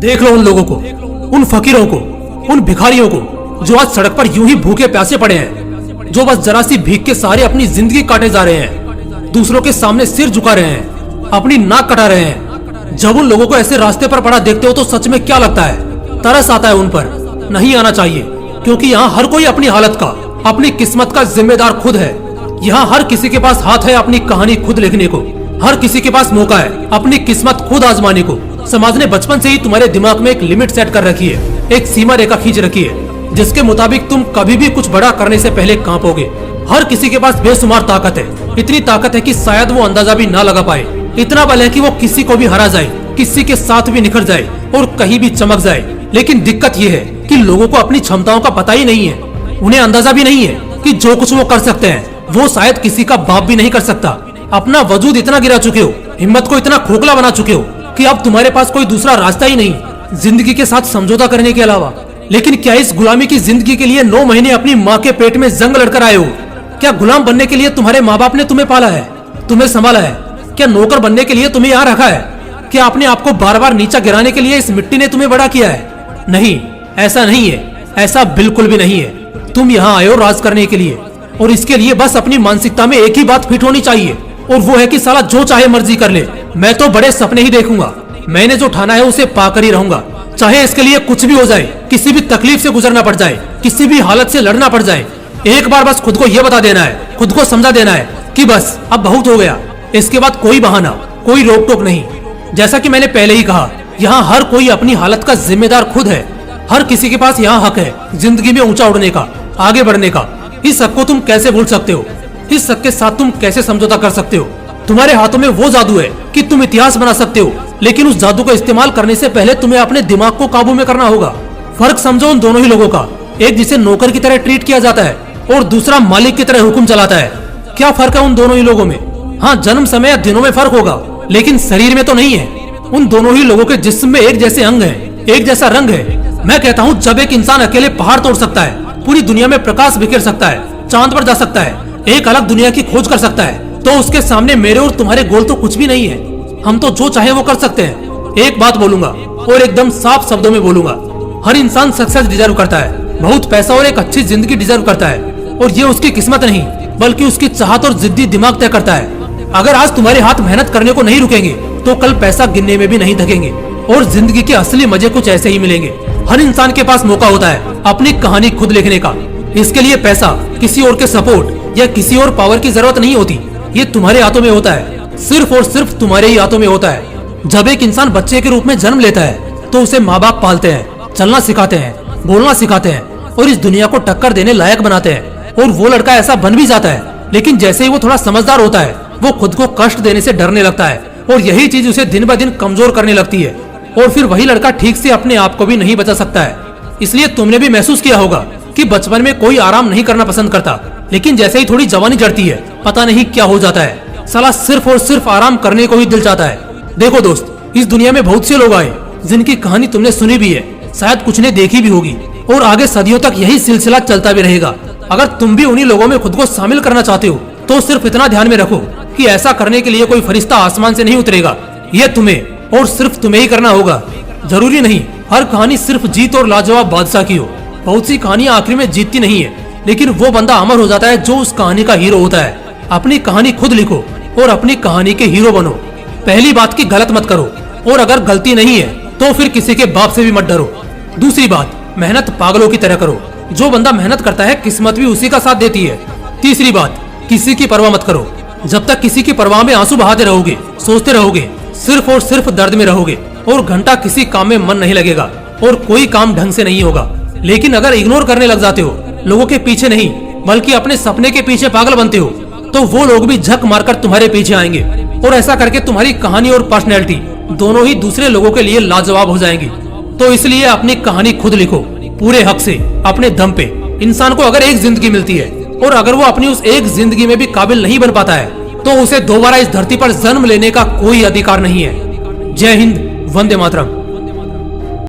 देख लो उन लोगों को, उन फकीरों को, उन भिखारियों को जो आज सड़क पर यूं ही भूखे प्यासे पड़े हैं, जो बस जरा सी भीख के सहारे अपनी जिंदगी काटे जा रहे हैं, दूसरों के सामने सिर झुका रहे हैं, अपनी नाक कटा रहे हैं। जब उन लोगों को ऐसे रास्ते पर पड़ा देखते हो तो सच में क्या लगता है? तरस आता है उन पर। नहीं आना चाहिए, क्योंकि यहाँ हर कोई अपनी हालत का, अपनी किस्मत का जिम्मेदार खुद है। यहाँ हर किसी के पास हाथ है अपनी कहानी खुद लिखने को, हर किसी के पास मौका है अपनी किस्मत खुद आजमाने को। समाज ने बचपन से ही तुम्हारे दिमाग में एक लिमिट सेट कर रखी है, एक सीमा रेखा खींच रखी है, जिसके मुताबिक तुम कभी भी कुछ बड़ा करने से पहले कांपोगे। हर किसी के पास बेशुमार ताकत है, इतनी ताकत है कि शायद वो अंदाजा भी ना लगा पाए। इतना बल है कि वो किसी को भी हरा जाए, किसी के साथ भी निखर जाए और कहीं भी चमक जाए। लेकिन दिक्कत ये है कि लोगों को अपनी क्षमताओं का पता ही नहीं है। उन्हें अंदाजा भी नहीं है कि जो कुछ वो कर सकते हैं वो शायद किसी का बाप भी नहीं कर सकता। अपना वजूद इतना गिरा चुके हो, हिम्मत को इतना खोखला बना चुके हो कि अब तुम्हारे पास कोई दूसरा रास्ता ही नहीं जिंदगी के साथ समझौता करने के अलावा। लेकिन क्या इस गुलामी की जिंदगी के लिए 9 महीने अपनी माँ के पेट में जंग लड़कर आए हो? क्या गुलाम बनने के लिए तुम्हारे माँ बाप ने तुम्हें पाला है, तुम्हें संभाला है? क्या नौकर बनने के लिए तुम्हें यहाँ रखा है? क्या अपने आप को बार बार नीचा गिराने के लिए इस मिट्टी ने तुम्हें बड़ा किया है? नहीं, ऐसा नहीं है, ऐसा बिल्कुल भी नहीं है। तुम यहाँ आए हो राज करने के लिए, और इसके लिए बस अपनी मानसिकता में एक ही बात फिट होनी चाहिए, और वो है कि साला जो चाहे मर्जी कर ले, मैं तो बड़े सपने ही देखूंगा। मैंने जो ठाना है उसे पाकर ही रहूंगा, चाहे इसके लिए कुछ भी हो जाए, किसी भी तकलीफ से गुजरना पड़ जाए, किसी भी हालत से लड़ना पड़ जाए। एक बार बस खुद को ये बता देना है, खुद को समझा देना है कि बस अब बहुत हो गया। इसके बाद कोई बहाना, कोई रोक टोक नहीं। जैसा कि मैंने पहले ही कहा, यहाँ हर कोई अपनी हालत का जिम्मेदार खुद है। हर किसी के पास यहाँ हक है जिंदगी में ऊंचा उड़ने का, आगे बढ़ने का। इस हक को तुम कैसे भूल सकते हो? इस हक के साथ तुम कैसे समझौता कर सकते हो? तुम्हारे हाथों में वो जादू है कि तुम इतिहास बना सकते हो, लेकिन उस जादू का इस्तेमाल करने से पहले तुम्हें अपने दिमाग को काबू में करना होगा। फर्क समझो उन दोनों ही लोगों का, एक जिसे नौकर की तरह ट्रीट किया जाता है और दूसरा मालिक की तरह हुक्म चलाता है। क्या फर्क है उन दोनों ही लोगों में? हाँ, जन्म समय या दिनों में फर्क होगा, लेकिन शरीर में तो नहीं है। उन दोनों ही लोगों के जिस्म में एक जैसे अंग है, एक जैसा रंग है। मैं कहता हूँ जब एक इंसान अकेले पहाड़ तोड़ सकता है, पूरी दुनिया में प्रकाश बिखेर सकता है, चांद पर जा सकता है, एक अलग दुनिया की खोज कर सकता है, तो उसके सामने मेरे और तुम्हारे गोल तो कुछ भी नहीं है। हम तो जो चाहे वो कर सकते हैं। एक बात बोलूंगा और एकदम साफ शब्दों में बोलूंगा, हर इंसान सक्सेस डिजर्व करता है, बहुत पैसा और एक अच्छी जिंदगी डिजर्व करता है, और ये उसकी किस्मत नहीं बल्कि उसकी चाहत और जिद्दी दिमाग तय करता है। अगर आज तुम्हारे हाथ मेहनत करने को नहीं रुकेंगे तो कल पैसा गिनने में भी नहीं थकेंगे, और जिंदगी के असली मजे कुछ ऐसे ही मिलेंगे। हर इंसान के पास मौका होता है अपनी कहानी खुद लिखने का। इसके लिए पैसा, किसी और के सपोर्ट या किसी और पावर की जरूरत नहीं होती। ये तुम्हारे हाथों में होता है, सिर्फ और सिर्फ तुम्हारे ही हाथों में होता है। जब एक इंसान बच्चे के रूप में जन्म लेता है तो उसे माँ बाप पालते हैं, चलना सिखाते हैं, बोलना सिखाते हैं और इस दुनिया को टक्कर देने लायक बनाते हैं। और वो लड़का ऐसा बन भी जाता है, लेकिन जैसे ही वो थोड़ा समझदार होता है वो खुद को कष्ट देने से डरने लगता है, और यही चीज उसे दिन ब दिन कमजोर करने लगती है। और फिर वही लड़का ठीक से अपने आप को भी नहीं बचा सकता है। इसलिए तुमने भी महसूस किया होगा कि बचपन में कोई आराम नहीं करना पसंद करता, लेकिन जैसे ही थोड़ी जवानी चढ़ती है पता नहीं क्या हो जाता है, साला सिर्फ और सिर्फ आराम करने को ही दिल चाहता है। देखो दोस्त, इस दुनिया में बहुत से लोग आए जिनकी कहानी तुमने सुनी भी है, शायद कुछ ने देखी भी होगी, और आगे सदियों तक यही सिलसिला चलता भी रहेगा। अगर तुम भी उन्हीं लोगों में खुद को शामिल करना चाहते हो तो सिर्फ इतना ध्यान में रखो कि ऐसा करने के लिए कोई फरिश्ता आसमान से नहीं उतरेगा। यह तुम्हें और सिर्फ तुम्हें ही करना होगा। जरूरी नहीं हर कहानी सिर्फ जीत और लाजवाब बादशाह की हो। बहुत सी कहानियां आखिर में जीतती नहीं है, लेकिन वो बंदा अमर हो जाता है जो उस कहानी का हीरो होता है। अपनी कहानी खुद लिखो और अपनी कहानी के हीरो बनो। पहली बात की गलत मत करो, और अगर गलती नहीं है तो फिर किसी के बाप से भी मत डरो। दूसरी बात, मेहनत पागलों की तरह करो। जो बंदा मेहनत करता है किस्मत भी उसी का साथ देती है। तीसरी बात, किसी की परवाह मत करो। जब तक किसी की परवाह में आंसू बहाते रहोगे, सोचते रहोगे, सिर्फ और सिर्फ दर्द में रहोगे, और घंटा किसी काम में मन नहीं लगेगा और कोई काम ढंग से नहीं होगा। लेकिन अगर इग्नोर करने लग जाते हो, लोगों के पीछे नहीं बल्कि अपने सपने के पीछे पागल बनते हो, तो वो लोग भी झक मारकर तुम्हारे पीछे आएंगे, और ऐसा करके तुम्हारी कहानी और पर्सनैलिटी दोनों ही दूसरे लोगों के लिए लाजवाब हो जाएंगी। तो इसलिए अपनी कहानी खुद लिखो, पूरे हक से, अपने दम पे। इंसान को अगर एक जिंदगी मिलती है और अगर वो अपनी उस एक जिंदगी में भी काबिल नहीं बन पाता है तो उसे दोबारा इस धरती पर जन्म लेने का कोई अधिकार नहीं है। जय हिंद, वंदे मातरम।